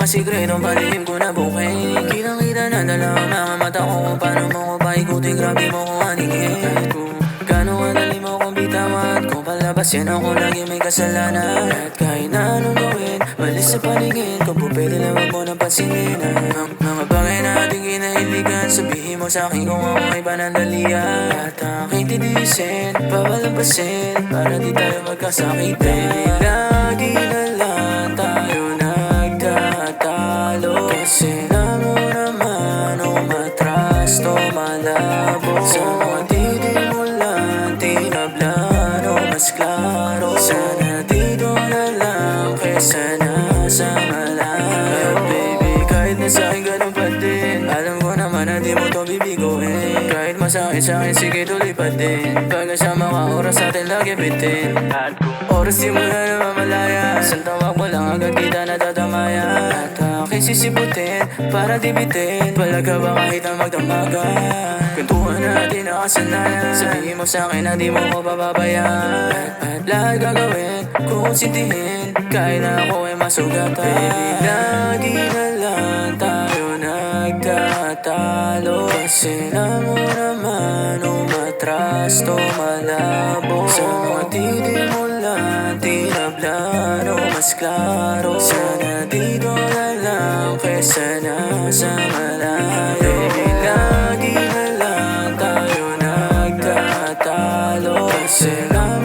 sikretong palihim ko na bukay. Kitang-kita na dalawa mga mata ko kung paano mo ko paikutin. Grabe mo ko aningin. Kahit kung gano'ng kadali mo kong bitawan, kung palabas yan ako lagi may kasalanan. At kahit na anong gawin, malis sa paningin, kung po pwede na wag mo nang pansinin. Ang mga bagay na ating kinahiligan, sabihin mo sa'kin kung ako ay panandalian. At aking titiisin, papalampasin, para di tayo magkasakitan. Baby, lagi na lang tayo nagtatalo, kasi na mo naman umatras to malabo. Sa mga titig mo lang tinablan o mas klaro, sana dito na lang kesa nasa malayo. Baby, kahit na sa'kin ganun pa din, alam ko naman na di mo to bibiguin. Kahit masakit sa'kin, sige tuloy pa din. Pagkasama ka, oras atin lagi bitin. At kung oras di mo na namamalaya, isang tawag mo lang agad kita natatamayan. At aking sisiputin, para dibitin, pala ka ba kahit na magdamagan. Kwentuhan natin na kasanayan, sabihin mo sa'kin na di mo ko pababayaan. At lahat gagawin, kukonsintihin, kahit na ako ay masugatan. Baby, lagi na lang tayo nagtatalo, kasi na mo naman umatras to malabo. Sa mga titig mo lang tinablan o mas klaro, sana dito na lang kesa nasa malayo. Baby, lagi na lang tayo nagtatalo, kasi na